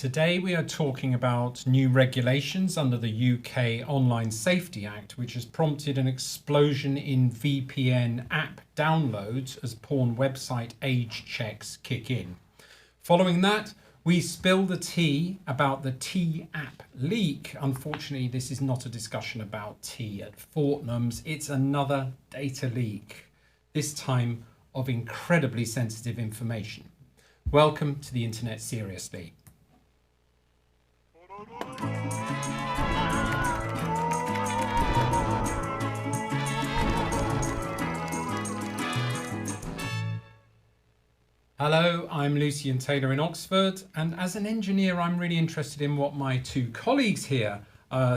Today we are talking about new regulations under the UK Online Safety Act, which has prompted an explosion in VPN app downloads as porn website age checks kick in. Following that, we spill the tea about the T app leak. Unfortunately, this is not a discussion about tea at Fortnum's. It's another data leak, this time of incredibly sensitive information. Welcome to the Internet Seriously. Hello, I'm Lucian Taylor in Oxford, and as an engineer I'm really interested in what my two colleagues here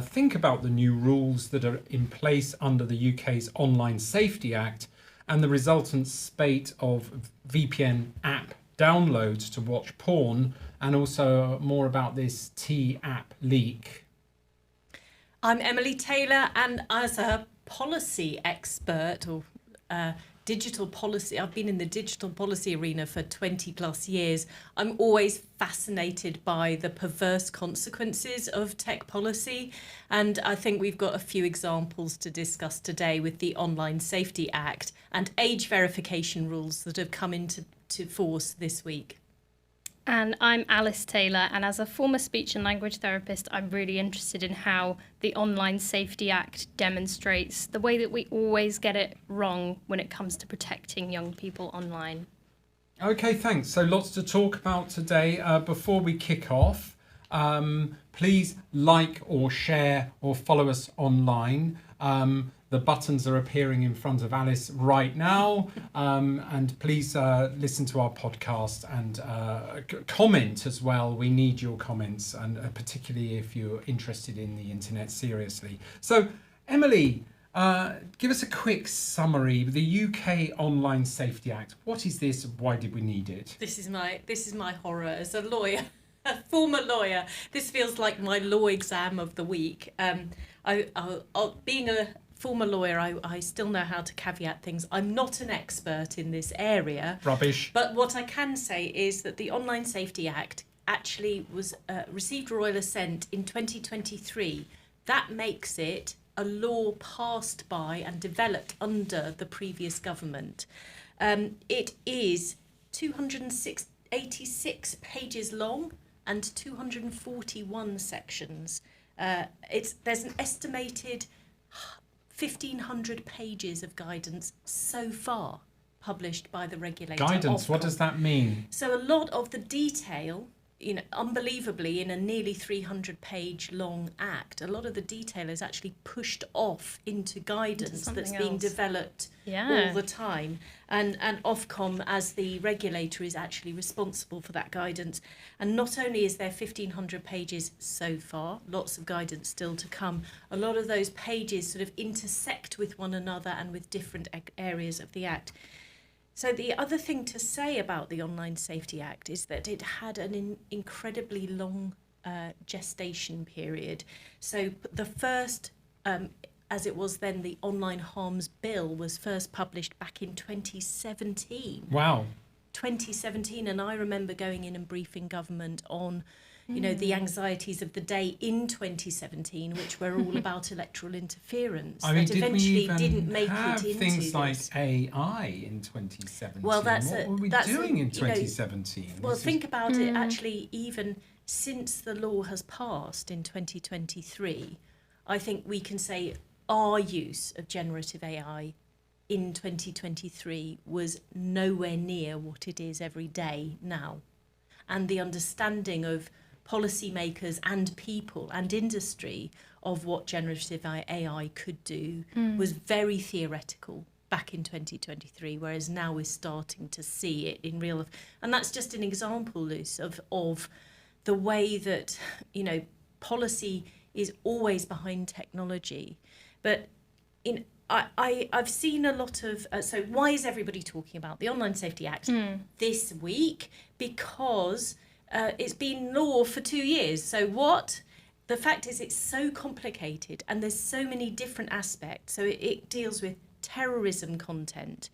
think about the new rules that are in place under the UK's Online Safety Act and the resultant spate of VPN app downloads to watch porn, and also more about this T app leak. I'm Emily Taylor, and as a policy expert or digital policy, I've been in the digital policy arena for 20 plus years. I'm always fascinated by the perverse consequences of tech policy, and I think we've got a few examples to discuss today with the Online Safety Act and age verification rules that have come into force this week. And I'm Alice Taylor, and as a former speech and language therapist, I'm really interested in how the Online Safety Act demonstrates the way that we always get it wrong when it comes to protecting young people online. Okay, thanks. So lots to talk about today. Before we kick off, please like or share or follow us online. The buttons are appearing in front of Alice right now. And please listen to our podcast and comment as well. We need your comments, and particularly if you're interested in the internet seriously. So, Emily, give us a quick summary. The UK Online Safety Act. What is this? Why did we need it? This is my horror as a lawyer, a former lawyer. This feels like my law exam of the week. Being a former lawyer, I still know how to caveat things. I'm not an expert in this area. Rubbish. But what I can say is that the Online Safety Act actually was received royal assent in 2023. That makes it a law passed by and developed under the previous government. It is 286 pages long and 241 sections. There's an estimated 1,500 pages of guidance so far published by the regulator. Guidance, what does that mean? So a lot of the detail, unbelievably, in a nearly 300-page long act, a lot of the detail is actually pushed off into guidance that's being developed all the time. And Ofcom, as the regulator, is actually responsible for that guidance. And not only is there 1,500 pages so far, lots of guidance still to come, a lot of those pages sort of intersect with one another and with different areas of the Act. So the other thing to say about the Online Safety Act is that it had an incredibly long gestation period. So the first, as it was then, the Online Harms Bill was first published back in 2017. Wow. 2017, and I remember going in and briefing government on the anxieties of the day in 2017, which were all about electoral interference. I mean, that eventually didn't make have it into things like this. AI in 2017? Well, what were we doing in 2017? Think about it. Actually, even since the law has passed in 2023, I think we can say our use of generative AI in 2023 was nowhere near what it is every day now. And the understanding of policymakers and people and industry of what generative AI could do was very theoretical back in 2023, whereas now we're starting to see it in real life. And that's just an example, Luce, of the way that, policy is always behind technology. But I've seen a lot of... so why is everybody talking about the Online Safety Act this week? Because it's been law for 2 years. So what? The fact is it's so complicated and there's so many different aspects. So it deals with terrorism content,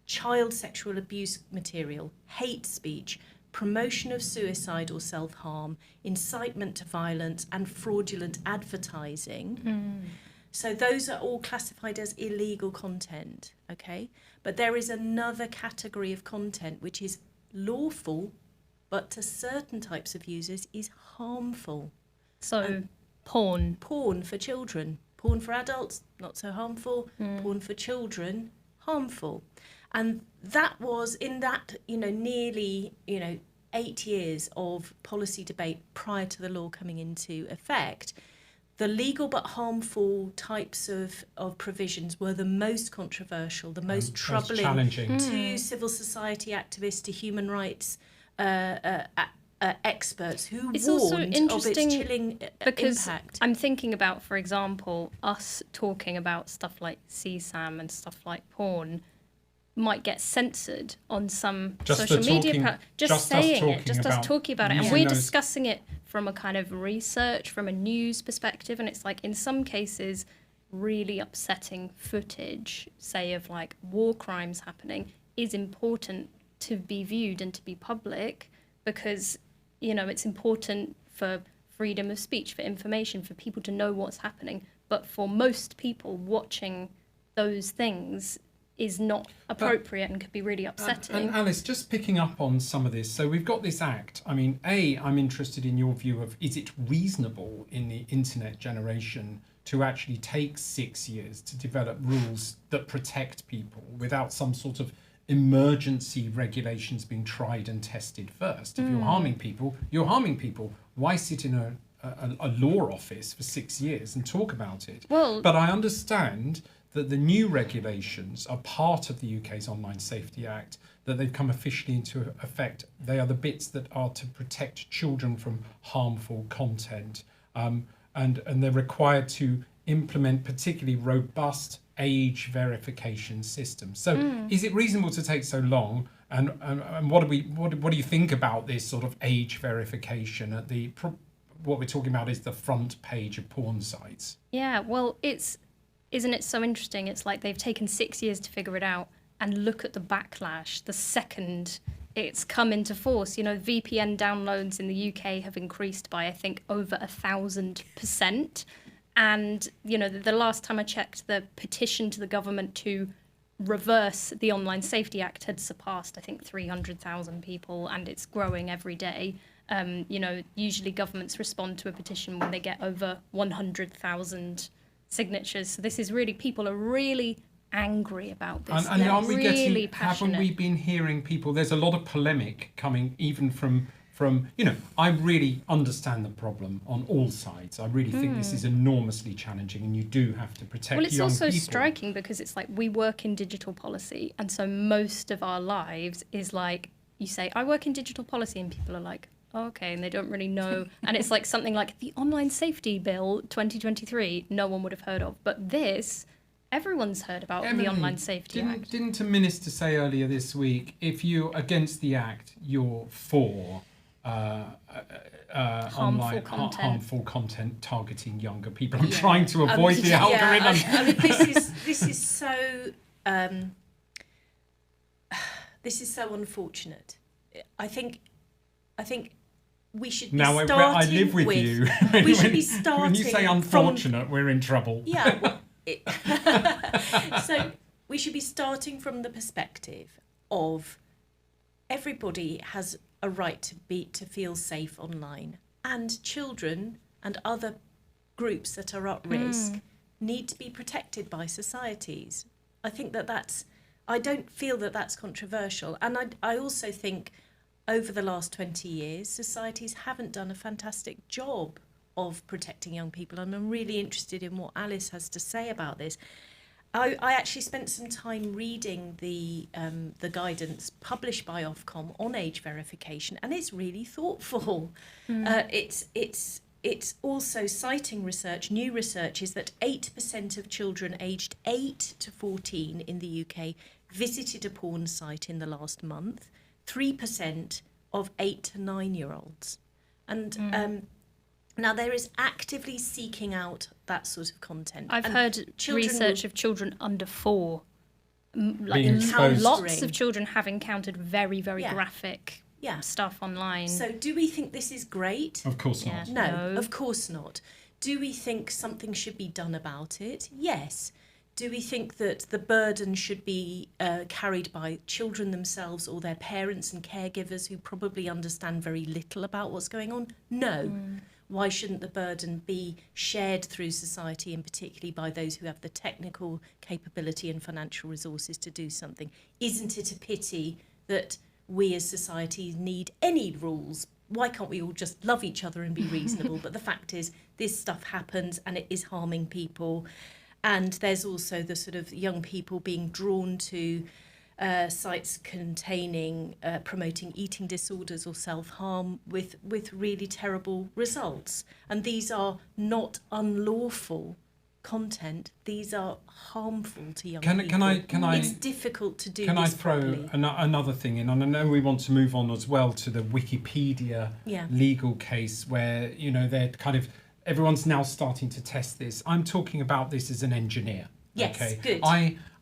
child sexual abuse material, hate speech, promotion of suicide or self-harm, incitement to violence, and fraudulent advertising. So those are all classified as illegal content, okay? But there is another category of content which is lawful, but to certain types of users is harmful. So porn. Porn for children. Porn for adults, not so harmful. Porn for children, harmful. And that was in that, nearly, 8 years of policy debate prior to the law coming into effect, the legal but harmful types of provisions were the most controversial, the most troubling challenging to civil society activists, to human rights experts who It's warned also of its interesting chilling because impact. I'm thinking about, for example, us talking about stuff like CSAM and stuff like porn might get censored on some Just social the media. talking- Just just us saying it, talking just us about talking about it, and using we're those- discussing it from a kind of research, from a news perspective, and it's like in some cases really upsetting footage, say of like war crimes happening, is important to be viewed and to be public because it's important for freedom of speech, for information, for people to know what's happening. But for most people, watching those things is not appropriate and could be really upsetting. And Alice, just picking up on some of this. So we've got this act. I mean, I'm interested in your view of, is it reasonable in the internet generation to actually take 6 years to develop rules that protect people without some sort of emergency regulations being tried and tested first? If you're harming people, you're harming people. Why sit in a law office for 6 years and talk about it? Well, but I understand that the new regulations are part of the UK's Online Safety Act, that they've come officially into effect. They are the bits that are to protect children from harmful content, and they're required to implement particularly robust age verification systems. So is it reasonable to take so long? And what do you think about this sort of age verification at what we're talking about is the front page of porn sites? yeah, well, isn't it so interesting? It's like they've taken 6 years to figure it out, and look at the backlash the second it's come into force. VPN downloads in the UK have increased by, I think, over 1,000%. And, the last time I checked, the petition to the government to reverse the Online Safety Act had surpassed, I think, 300,000 people, and it's growing every day. Usually governments respond to a petition when they get over 100,000 signatures. So this is really, people are really angry about this. And They're aren't we really haven't passionate. we been hearing people, there's a lot of polemic coming even from I really understand the problem on all sides. I really think this is enormously challenging, and you do have to protect young people. Well, it's also striking because it's like we work in digital policy, and so most of our lives is like, you say, I work in digital policy, and people are like, oh, okay, and they don't really know. And it's like something like the Online Safety Bill 2023, no one would have heard of. But this, everyone's heard about Emily, the Online Safety Act. Didn't a minister say earlier this week, if you're against the act, you're for harmful content targeting younger people? I'm trying to avoid the algorithm. I mean, this is so unfortunate. I think we should be starting I live with you. We should be starting. When you say unfortunate, we're in trouble. Yeah. Well, so we should be starting from the perspective of everybody has a right to feel safe online, and children and other groups that are at risk need to be protected by societies. I think I don't feel that that's controversial, and I also think over the last 20 years societies haven't done a fantastic job of protecting young people, and I'm really interested in what Alice has to say about this. I actually spent some time reading the guidance published by Ofcom on age verification, and it's really thoughtful. It's also citing research. New research is that 8% of children aged 8 to 14 in the UK visited a porn site in the last month. 3% of 8 to 9-year-olds, and now there is actively seeking out that sort of content. I've heard research of children under 4, Being exposed. lots of children have encountered very, very graphic stuff online. So do we think this is great? Of course not. No, of course not. Do we think something should be done about it? Yes. Do we think that the burden should be carried by children themselves or their parents and caregivers who probably understand very little about what's going on? No. Why shouldn't the burden be shared through society, and particularly by those who have the technical capability and financial resources to do something? Isn't it a pity that we as society need any rules? Why can't we all just love each other and be reasonable? But the fact is, this stuff happens and it is harming people. And there's also the sort of young people being drawn to sites containing, promoting eating disorders or self-harm with really terrible results. And these are not unlawful content. These are harmful to young people. It's difficult to do Can this I throw properly. another thing in? And I know we want to move on as well to the Wikipedia legal case where, they're kind of... Everyone's now starting to test this. I'm talking about this as an engineer. Yes, okay? good.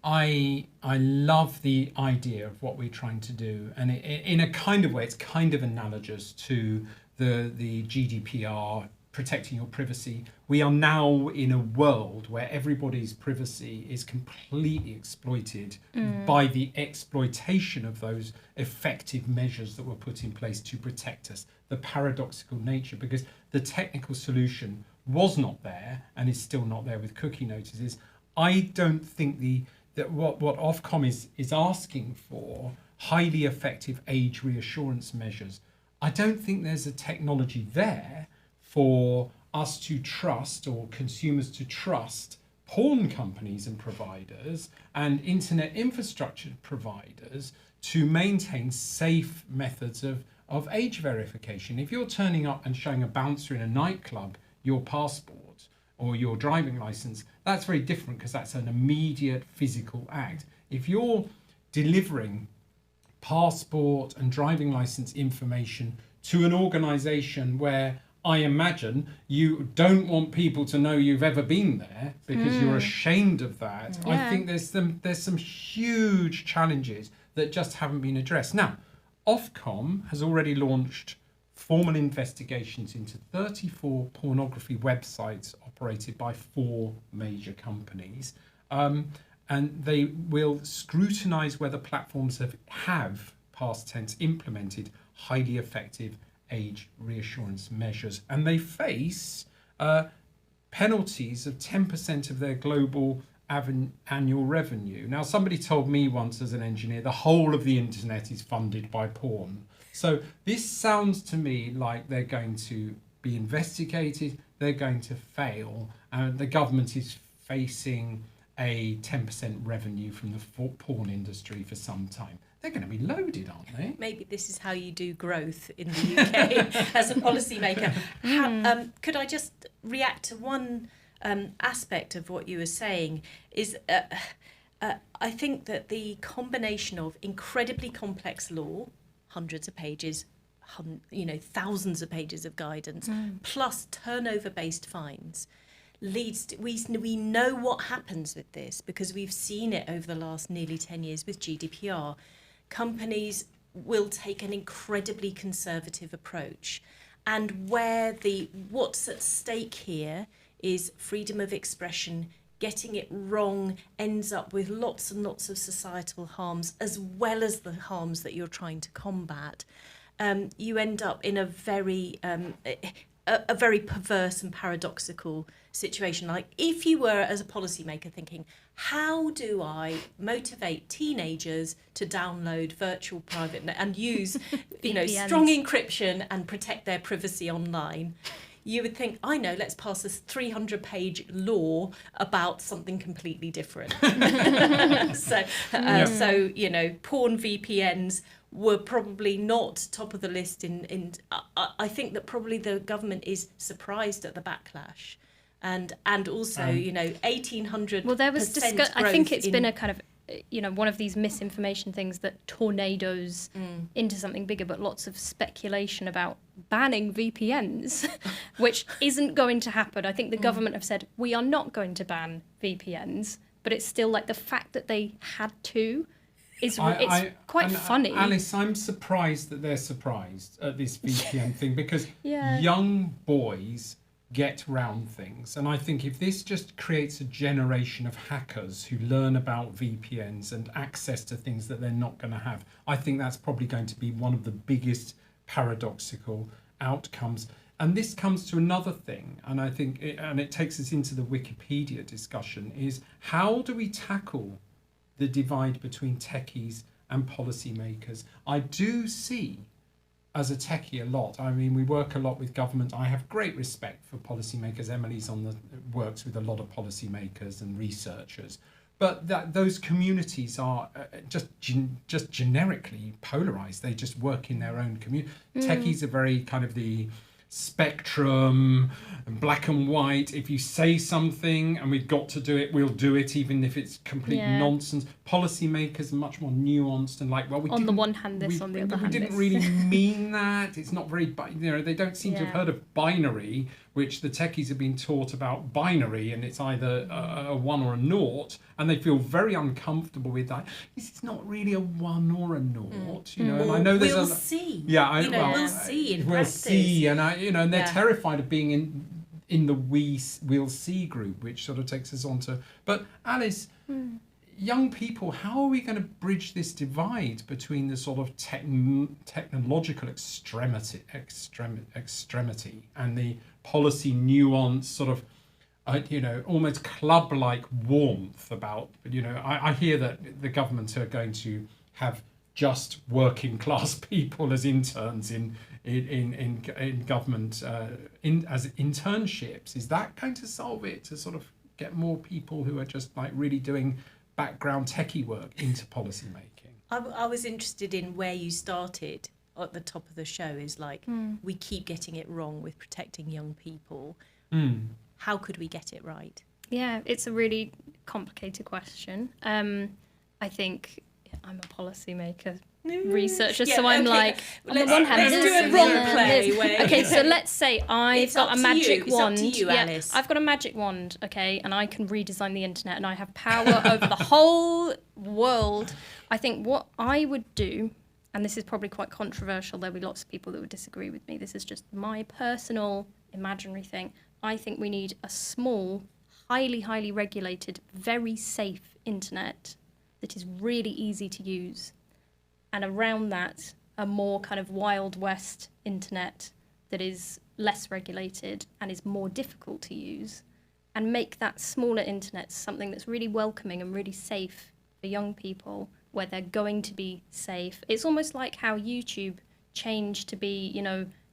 I love the idea of what we're trying to do, and in a kind of way, it's kind of analogous to the GDPR, protecting your privacy. We are now in a world where everybody's privacy is completely exploited by the exploitation of those effective measures that were put in place to protect us. The paradoxical nature, because the technical solution was not there and is still not there with cookie notices. I don't think that what Ofcom is asking for, highly effective age reassurance measures, I don't think there's a technology there for us to trust, or consumers to trust, porn companies and providers and internet infrastructure providers to maintain safe methods of age verification. If you're turning up and showing a bouncer in a nightclub your passport or your driving license, that's very different because that's an immediate physical act. If you're delivering passport and driving license information to an organisation where I imagine you don't want people to know you've ever been there because you're ashamed of that, I think there's some huge challenges that just haven't been addressed. Now, Ofcom has already launched formal investigations into 34 pornography websites operated by 4 major companies, and they will scrutinise whether platforms have past tense implemented highly effective age reassurance measures, and they face penalties of 10% of their global annual revenue. Now, somebody told me once as an engineer, the whole of the internet is funded by porn. So this sounds to me like they're going to be investigated, they're going to fail, and the government is facing a 10% revenue from the porn industry for some time. They're going to be loaded, aren't they? Maybe this is how you do growth in the UK as a policymaker. Could I just react to one aspect of what you were saying? Is I think that the combination of incredibly complex law, hundreds of pages, thousands of pages of guidance, plus turnover-based fines, leads to, we know what happens with this because we've seen it over the last nearly 10 years with GDPR. Companies will take an incredibly conservative approach, and what's at stake here is freedom of expression. Getting it wrong ends up with lots and lots of societal harms, as well as the harms that you're trying to combat. You end up in a very perverse and paradoxical situation. Like if you were, as a policymaker, thinking, how do I motivate teenagers to download virtual private and use, strong encryption and protect their privacy online? You would think, I know, let's pass this 300-page law about something completely different. So porn VPNs were probably not top of the list. I think that probably the government is surprised at the backlash, and also 1,800%. Well, there was I think it's been a kind of one of these misinformation things that tornadoes into something bigger, but lots of speculation about banning VPNs, which isn't going to happen. I think the government have said, we are not going to ban VPNs, but it's still like the fact that they had to it's and quite funny. Alice, I'm surprised that they're surprised at this VPN thing, because Yeah. young boys get round things. And I think if this just creates a generation of hackers who learn about VPNs and access to things that they're not going to have, I think that's probably going to be one of the biggest paradoxical outcomes. And this comes to another thing, and I think it takes us into the Wikipedia discussion, is how do we tackle the divide between techies and policymakers? I do see, as a techie, a lot. I mean, we work a lot with government. I have great respect for policymakers. Emily's works with a lot of policymakers and researchers. But those communities are just generically polarized. They just work in their own community. Techies are very kind of the spectrum, black and white. If you say something and we've got to do it, we'll do it, even if it's complete nonsense. Policymakers are much more nuanced and like, well, we on the one hand this, on the other hand we didn't this. really mean that. It's not very, they don't seem to have heard of binary, which the techies have been taught about binary, and it's either a one or a naught, and they feel very uncomfortable with that. This is not really a one or a naught, And I know there's we'll see. Yeah, we'll see in we'll practice. see, and and they're terrified of being in the we'll see group, which sort of takes us on to. But Alice, young people, how are we going to bridge this divide between the sort of technological extremity and the policy nuance, sort of, almost club-like warmth about, I hear that the government are going to have just working class people as interns in government as internships. Is that going to solve it, to sort of get more people who are just like really doing background techie work into policy making? I was interested in where you started at the top of the show, is like, we keep getting it wrong with protecting young people. How could we get it right? Yeah, it's a really complicated question. I think I'm a policymaker researcher, so I'm like, on the one hand, let's do a role play. Okay, so let's say I've got a magic wand. It's up to you, Alice. I've got a magic wand, okay, and I can redesign the internet, and I have power over the whole world. I think what I would do, and this is probably quite controversial, there'll be lots of people that would disagree with me, this is just my personal imaginary thing. I think we need a small, highly, highly regulated, very safe internet that is really easy to use. And around that, a more kind of Wild West internet that is less regulated and is more difficult to use, and make that smaller internet something that's really welcoming and really safe for young people, where they're going to be safe. It's almost like how YouTube changed to be,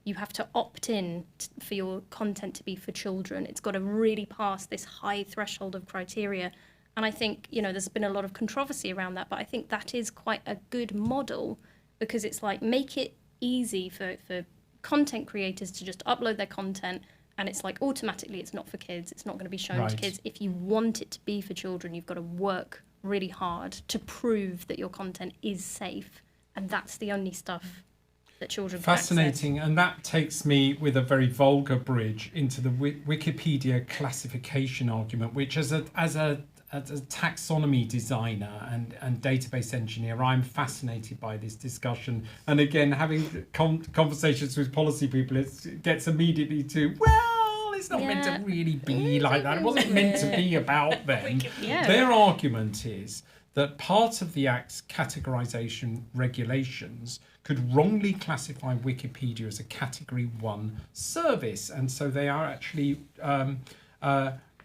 you have to opt in for your content to be for children. It's got to really pass this high threshold of criteria. And I think, there's been a lot of controversy around that, but I think that is quite a good model, because it's like, make it easy for content creators to just upload their content, and it's like automatically it's not for kids, it's not going to be shown to kids. If you want it to be for children, you've got to work really hard to prove that your content is safe, and that's the only stuff that children can access. Fascinating, and that takes me with a very vulgar bridge into the Wikipedia classification argument, which as a taxonomy designer and database engineer, I'm fascinated by this discussion. And again, having conversations with policy people, it gets immediately to, well, it's not meant to really be like that. It wasn't meant to be about them. Their argument is that part of the Act's categorization regulations could wrongly classify Wikipedia as a Category 1 service. And so they are actually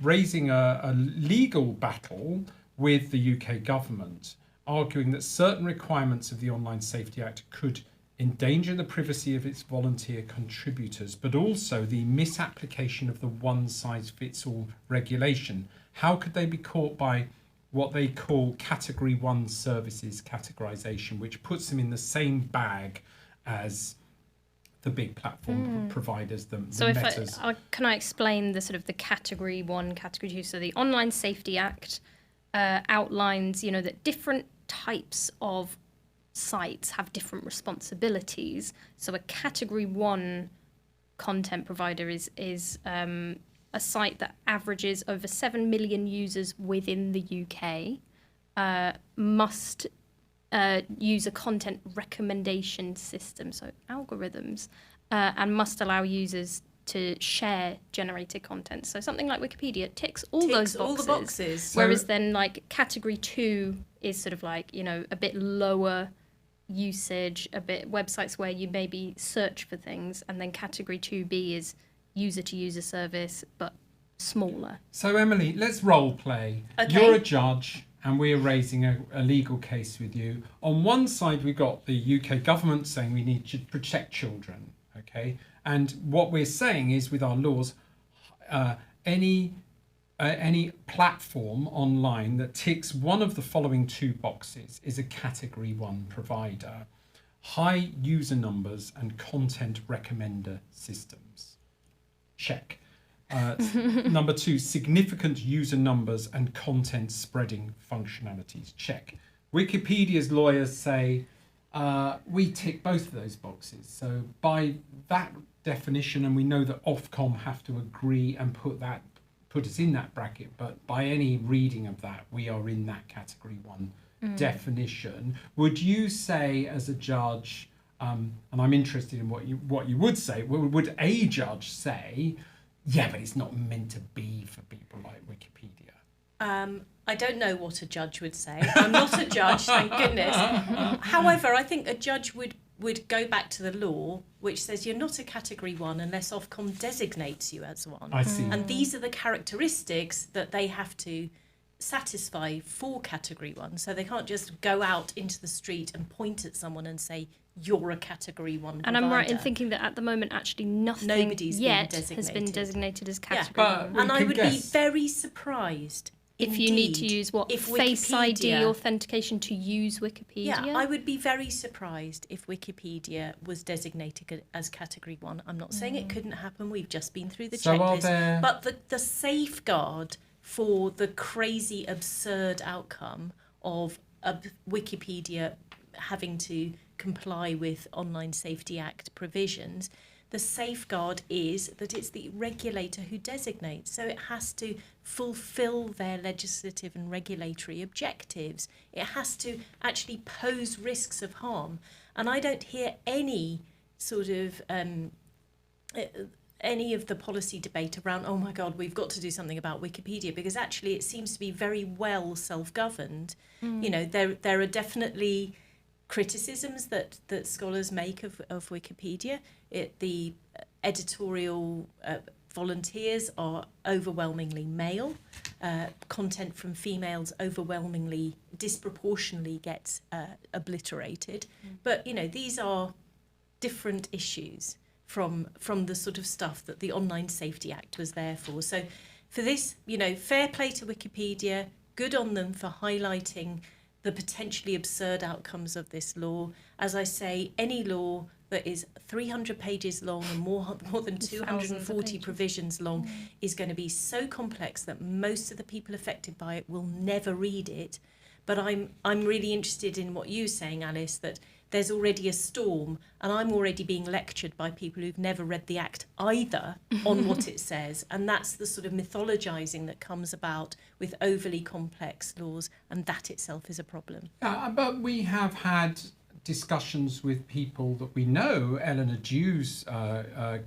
raising a legal battle with the UK government, arguing that certain requirements of the Online Safety Act could endanger the privacy of its volunteer contributors, but also the misapplication of the one-size-fits-all regulation. How could they be caught by what they call Category 1 services categorization, which puts them in the same bag as the big platform providers, the Metas? Can I explain the sort of the Category 1, Category 2? So the Online Safety Act outlines, that different types of sites have different responsibilities. So a Category 1 content provider is a site that averages over 7 million users within the UK, must user content recommendation system, so algorithms, and must allow users to share generated content. So something like Wikipedia ticks all those boxes. all the boxes. Whereas then like category 2 is sort of like, a bit lower usage, a bit websites where you maybe search for things, and then category 2B is user to user service, but smaller. So Emily, let's role play. Okay. You're a judge and we're raising a legal case with you. On one side, we've got the UK government saying we need to protect children, okay? And what we're saying is with our laws, any platform online that ticks one of the following 2 boxes is a category 1 provider. High user numbers and content recommender systems. Check. Number 2, significant user numbers and content spreading functionalities. Check. Wikipedia's lawyers say we tick both of those boxes. So by that definition, and we know that Ofcom have to agree and put us in that bracket, but by any reading of that, we are in that category 1 definition. Would you say as a judge, and I'm interested in what you would say, would a judge say, yeah, but it's not meant to be for people like Wikipedia? I don't know what a judge would say. I'm not a judge, thank goodness. However, I think a judge would go back to the law, which says you're not a category 1 unless Ofcom designates you as one. I see. And these are the characteristics that they have to satisfy for category 1. So they can't just go out into the street and point at someone and say, you're a category 1 provider. And I'm right in thinking that at the moment, actually Nobody's yet been has been designated as Yeah. category 1. And I would be very surprised If you need to use Face ID Wikipedia- authentication to use Wikipedia? Yeah, I would be very surprised if Wikipedia was designated as category 1. I'm not saying it couldn't happen. We've just been through the So are checklist. there- But the safeguard for the crazy, absurd outcome of Wikipedia having to comply with Online Safety Act provisions, the safeguard is that it's the regulator who designates. So it has to fulfill their legislative and regulatory objectives. It has to actually pose risks of harm. And I don't hear any sort of any of the policy debate around, oh my God, we've got to do something about Wikipedia, because actually it seems to be very well self-governed. There are definitely criticisms that scholars make of Wikipedia. The editorial volunteers are overwhelmingly male. Content from females overwhelmingly, disproportionately gets obliterated. But, these are different issues from the sort of stuff that the Online Safety Act was there for. So for this, fair play to Wikipedia, good on them for highlighting the potentially absurd outcomes of this law. As I say, any law that is 300 pages long and more than 240 provisions long is going to be so complex that most of the people affected by it will never read it. But I'm really interested in what you're saying, Alice, that there's already a storm, and I'm already being lectured by people who've never read the Act either on what it says. And that's the sort of mythologizing that comes about with overly complex laws, and that itself is a problem. But we have had discussions with people that we know. Eleanor Dew's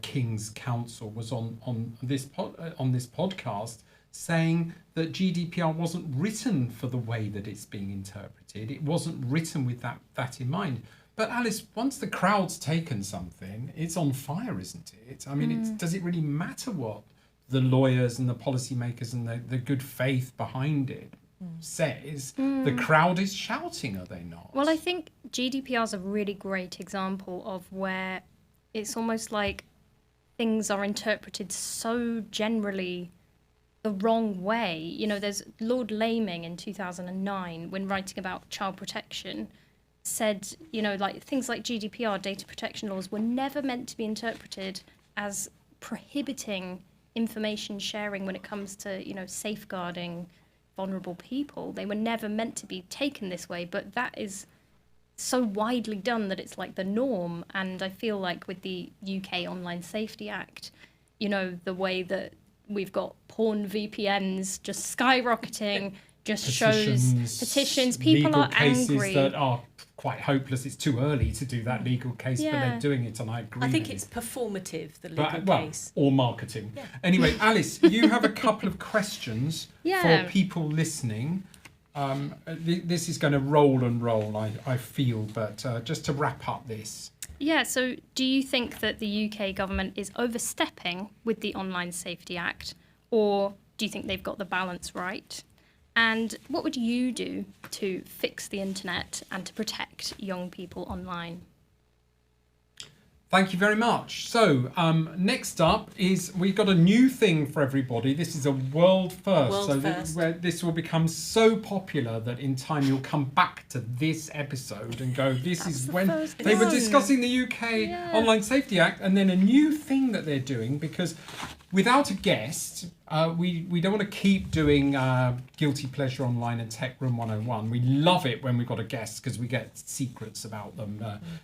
King's Counsel was on this podcast saying that GDPR wasn't written for the way that it's being interpreted. It wasn't written with that in mind. But Alice, once the crowd's taken something, it's on fire, isn't it? I mean, does it really matter what the lawyers and the policymakers and the good faith behind it says? The crowd is shouting, are they not? Well, I think GDPR is a really great example of where it's almost like things are interpreted so generally the wrong way. There's Lord Laming in 2009, when writing about child protection, said, things like GDPR, data protection laws, were never meant to be interpreted as prohibiting information sharing when it comes to, safeguarding vulnerable people. They were never meant to be taken this way, but that is so widely done that it's like the norm. And I feel like with the UK Online Safety Act, the way that we've got porn VPNs just skyrocketing, just shows petitions. People legal are cases angry. that are quite hopeless. It's too early to do that legal case, but Yeah. they're doing it, and I agree. I think with it's you. performative, the legal Well, case. or marketing. Yeah. Anyway, Alice, you have a couple of questions Yeah. for people listening. This is going to roll and roll, I feel, but just to wrap up this. Yeah, so do you think that the UK government is overstepping with the Online Safety Act, or do you think they've got the balance right? And what would you do to fix the internet and to protect young people online? Thank you very much. So next up is we've got a new thing for everybody. This is a world first. Where this will become so popular that in time you'll come back to this episode and go, this is when they were discussing the UK Online Safety Act, and then a new thing that they're doing, because without a guest, we don't want to keep doing Guilty Pleasure Online and Tech Room 101. We love it when we've got a guest because we get secrets about them.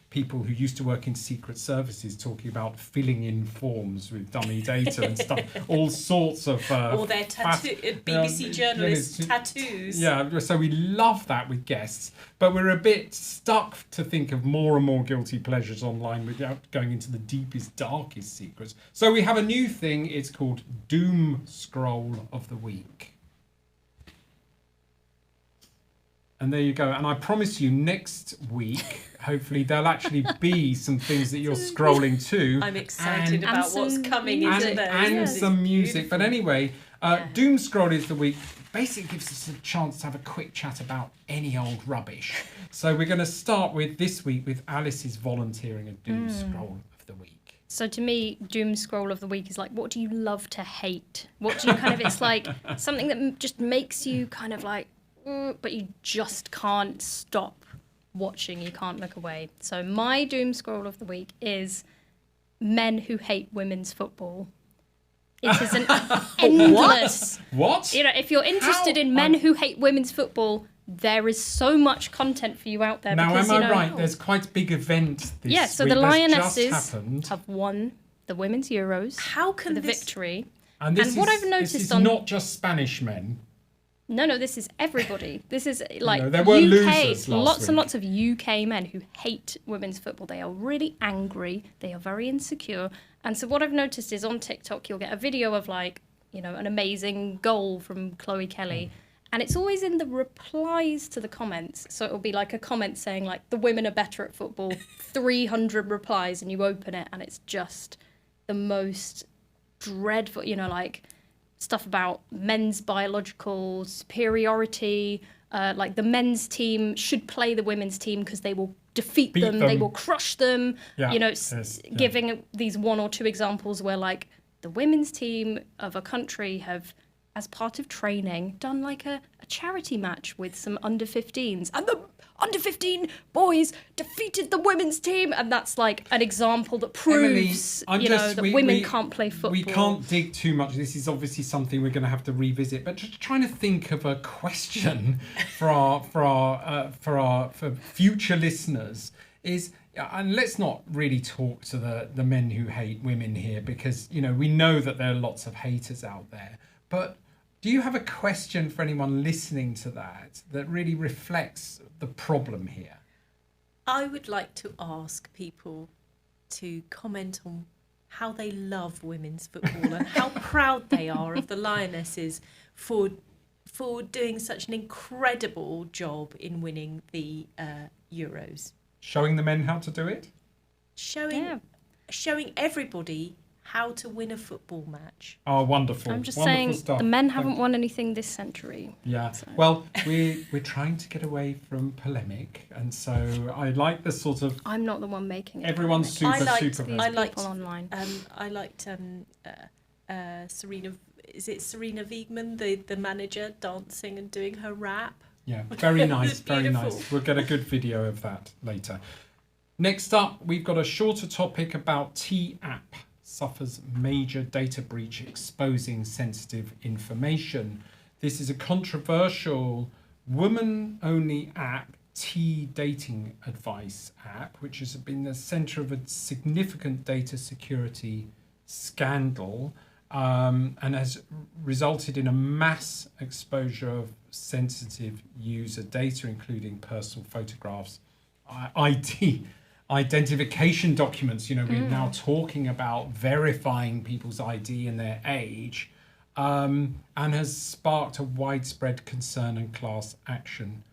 People who used to work in secret services talking about filling in forms with dummy data and stuff. All sorts of... or their BBC journalists' tattoos. Yeah, so we love that with guests. But we're a bit stuck to think of more and more guilty pleasures online without going into the deepest, darkest secrets. So we have a new thing. It's called Doom Scroll of the Week. And there you go. And I promise you next week, hopefully there'll actually be some things that you're scrolling to. I'm excited about what's coming into there. And some music. Beautiful. But anyway, Doom Scroll is the week. Basically gives us a chance to have a quick chat about any old rubbish. So we're going to start with this week with Alice's volunteering a Doom Scroll of the week. So to me, Doom Scroll of the Week is like, what do you love to hate? What do you kind of, it's like something that just makes you kind of like, but you just can't stop watching. You can't look away. So my Doom Scroll of the Week is men who hate women's football. It is an endless... What? You know, if you're interested in men who hate women's football, there is so much content for you out there. Now, because, am I right? There's quite a big event this yeah, so week. the Lionesses happened. have won the Women's Euros. How can the this... victory. And what I've noticed this is not just Spanish men. No, this is everybody. This is like there were UK, losers last lots week. and lots of UK men who hate women's football. They are really angry. They are very insecure. And so what I've noticed is on TikTok, you'll get a video of like, you know, an amazing goal from Chloe Kelly. And it's always in the replies to the comments. So it'll be like a comment saying like, the women are better at football, 300 replies, and you open it and it's just the most dreadful, you know, like stuff about men's biological superiority, like the men's team should play the women's team because they will defeat them, they will crush them, you know, giving these one or two examples where like the women's team of a country have, as part of training, done like a charity match with some under-15s, and the under-15 boys defeated the women's team, and that's like an example that proves, Emily, that women can't play football. We can't dig too much. This is obviously something we're going to have to revisit. But just trying to think of a question for future listeners is. And let's not really talk to the men who hate women here, because we know that there are lots of haters out there. But do you have a question for anyone listening to that really reflects the problem here? I would like to ask people to comment on how they love women's football and how proud they are of the Lionesses for doing such an incredible job in winning the Euros. Showing the men how to do it? Showing everybody how to win a football match. Oh, wonderful. I'm just wonderful saying stuff. the men haven't won anything this century. Yeah. So. Well, we're trying to get away from polemic, and so I like the sort of... I'm not the one making it. Everyone's super I liked people online. I liked Serena... Is it Serena Wiegman, the manager, dancing and doing her rap? Yeah, very nice, very beautiful. nice. We'll get a good video of that later. Next up, we've got a shorter topic about T-App suffers major data breach exposing sensitive information. This is a controversial woman-only app, T-Dating Advice app, which has been the centre of a significant data security scandal. and has resulted in a mass exposure of sensitive user data, including personal photographs, ID, identification documents. We're now talking about verifying people's ID and their age, and has sparked a widespread concern and class action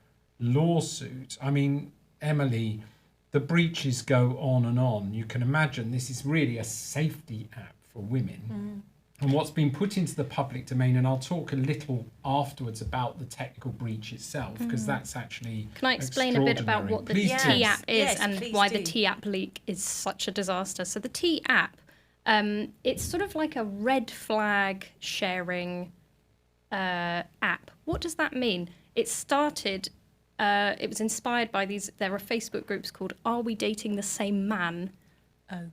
lawsuit. I mean, Emily, the breaches go on and on. You can imagine this is really a safety app for women. And what's been put into the public domain, and I'll talk a little afterwards about the technical breach itself, because that's actually Can I explain a bit about what the T-app is Yes, and please why do. the T-app leak is such a disaster? So the T-app, it's sort of like a red flag sharing app. What does that mean? It started, it was inspired by there are Facebook groups called Are We Dating the Same Man?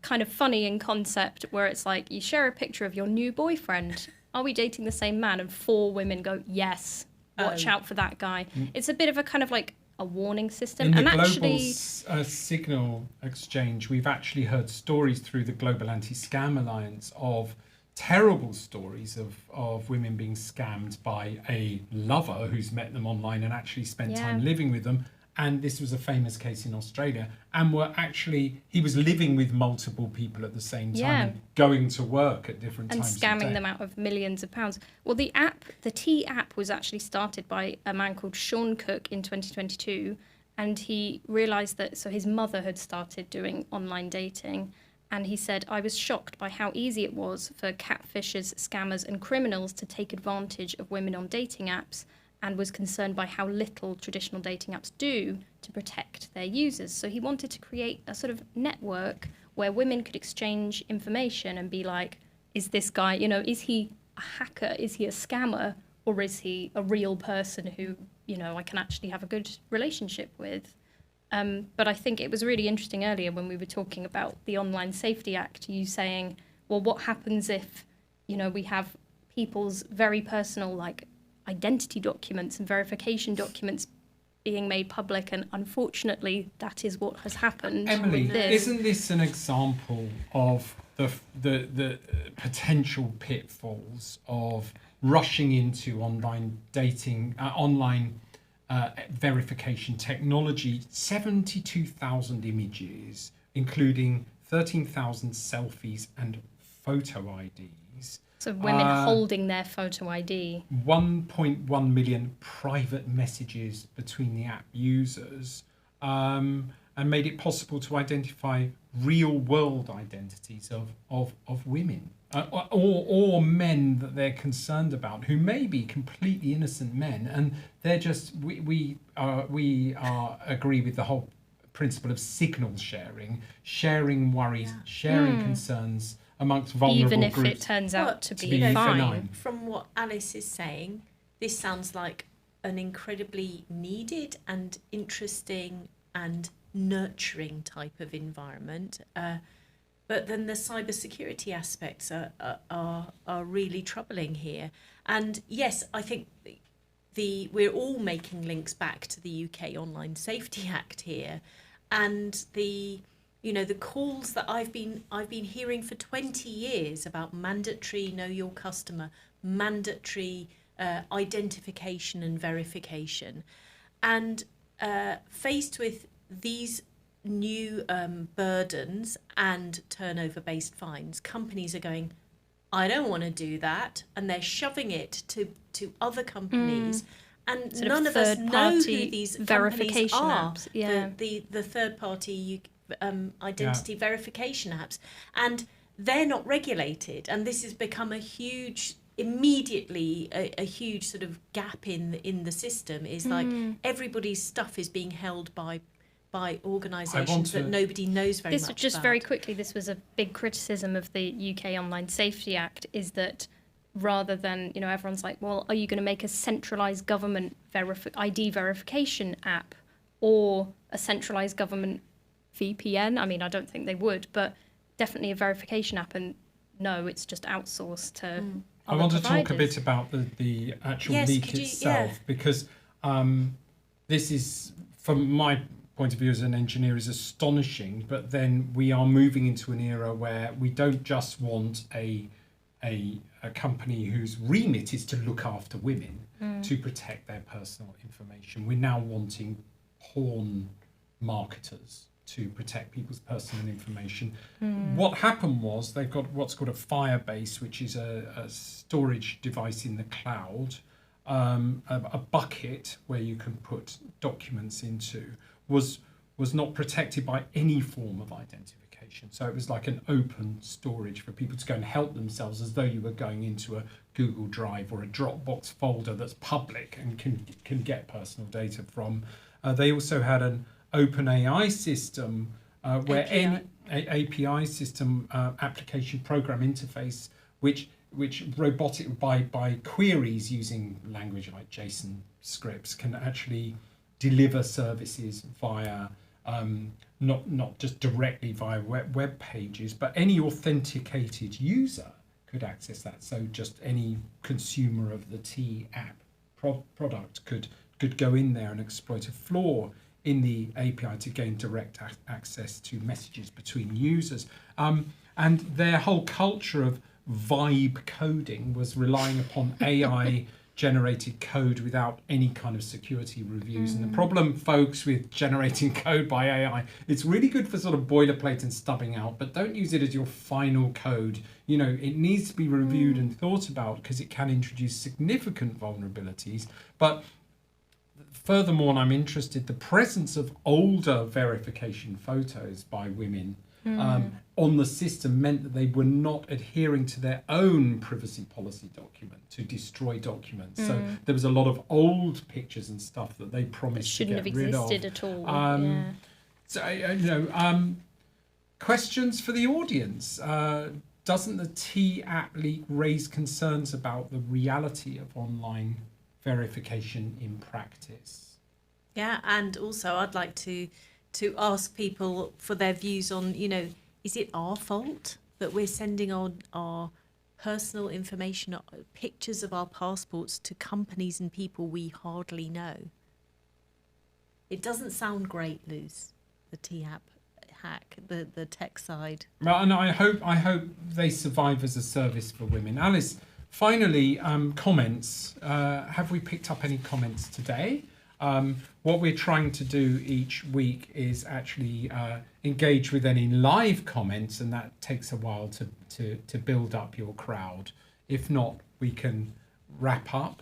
Kind of funny in concept, where it's like you share a picture of your new boyfriend. Are we dating the same man? And 4 women go, yes, watch out for that guy. It's a bit of a kind of like a warning system. In the and global actually, signal exchange, we've actually heard stories through the Global Anti-Scam Alliance of terrible stories of women being scammed by a lover who's met them online and actually spent time living with them. And this was a famous case in Australia, and he was living with multiple people at the same time, and going to work at different and times scamming them out of millions of pounds. Well, the T-app was actually started by a man called Sean Cook in 2022, and he realised that, so his mother had started doing online dating, and he said, I was shocked by how easy it was for catfishers, scammers and criminals to take advantage of women on dating apps, and was concerned by how little traditional dating apps do to protect their users. So he wanted to create a sort of network where women could exchange information and be like, is this guy, is he a hacker? Is he a scammer? Or is he a real person who, I can actually have a good relationship with? But I think it was really interesting earlier when we were talking about the Online Safety Act, you saying, well, what happens if, we have people's very personal, like, identity documents and verification documents being made public, and unfortunately that is what has happened. Emily, with this. isn't this an example of the potential pitfalls of rushing into online dating, online verification technology? 72,000 images, including 13,000 selfies and photo IDs. So women holding their photo ID. 1.1 million private messages between the app users, and made it possible to identify real-world identities of women or men that they're concerned about, who may be completely innocent men, and they're just we agree with the whole principle of signal sharing worries, sharing concerns amongst vulnerable even if groups. it turns out to be be fine. benign. From what Alice is saying, this sounds like an incredibly needed and interesting and nurturing type of environment. But then the cybersecurity aspects are really troubling here. And yes, I think we're all making links back to the UK Online Safety Act here, and the calls that I've been hearing for 20 years about mandatory know your customer, mandatory identification and verification, and faced with these new burdens and turnover-based fines, companies are going, I don't want to do that, and they're shoving it to other companies. And Sort none of us know who these verification companies are. apps, The third-party identity verification apps, and they're not regulated, and this has become a huge sort of gap in the system. Is like everybody's stuff is being held by organisations that nobody knows very much about. Very quickly, this was a big criticism of the UK Online Safety Act, is that rather than, everyone's like, well, are you going to make a centralised government ID verification app or a centralised government VPN? I mean, I don't think they would, but definitely a verification app. And no, it's just outsourced to I want to talk a bit about the actual leak itself, because this is, from my point of view as an engineer, is astonishing. But then we are moving into an era where we don't just want a a company whose remit is to look after women to protect their personal information. We're now wanting porn marketers to protect people's personal information. What happened was they've got what's called a Firebase, which is a storage device in the cloud, a bucket where you can put documents into, was not protected by any form of identification. So it was like an open storage for people to go and help themselves, as though you were going into a Google Drive or a Dropbox folder that's public and can get personal data from. They also had an open AI system where API system, application program interface, which robotic by queries using language like JSON scripts can actually deliver services via not just directly via web pages, but any authenticated user could access that. So just any consumer of the T app product could go in there and exploit a flaw in the API to gain direct access to messages between users. And their whole culture of vibe coding was relying upon AI generated code without any kind of security reviews. And the problem, folks, with generating code by AI, it's really good for sort of boilerplate and stubbing out, but don't use it as your final code. You know, it needs to be reviewed and thought about, because it can introduce significant vulnerabilities. But furthermore, and I'm interested, the presence of older verification photos by women on the system meant that they were not adhering to their own privacy policy document to destroy documents. So there was a lot of old pictures and stuff that they promised to get rid of. Shouldn't have existed at all. So, questions for the audience. Doesn't the T app leak raise concerns about the reality of online verification in practice? Yeah, and also I'd like to ask people for their views on, is it our fault that we're sending on our personal information, pictures of our passports, to companies and people we hardly know? It doesn't sound great, Luz, the T-app hack, the tech side. Well, and I hope they survive as a service for women. Alice, finally, comments. Have we picked up any comments today? What we're trying to do each week is actually engage with any live comments, and that takes a while to build up your crowd. If not, we can wrap up.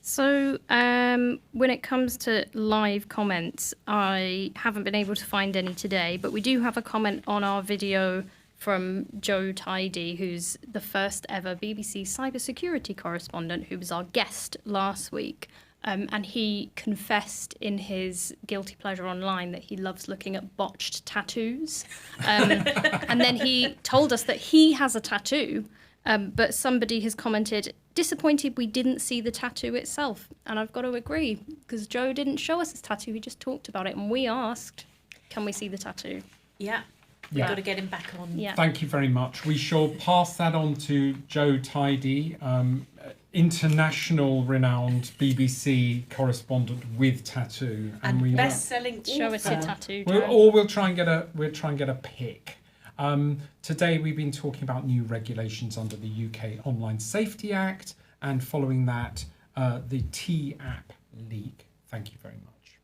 So when it comes to live comments, I haven't been able to find any today, but we do have a comment on our video from Joe Tidy, who's the first ever BBC cybersecurity correspondent, who was our guest last week. And he confessed in his Guilty Pleasure Online that he loves looking at botched tattoos. And then he told us that he has a tattoo, but somebody has commented, disappointed we didn't see the tattoo itself. And I've got to agree, because Joe didn't show us his tattoo, he just talked about it. And we asked, can we see the tattoo? Yeah. We've got to get him back on. Yeah. Thank you very much. We shall pass that on to Joe Tidy, international renowned BBC correspondent with tattoo, and we best-selling author. Show us your tattoo, Joe. We'll try and get a pic. Today we've been talking about new regulations under the UK Online Safety Act, and following that, the T app leak. Thank you very much.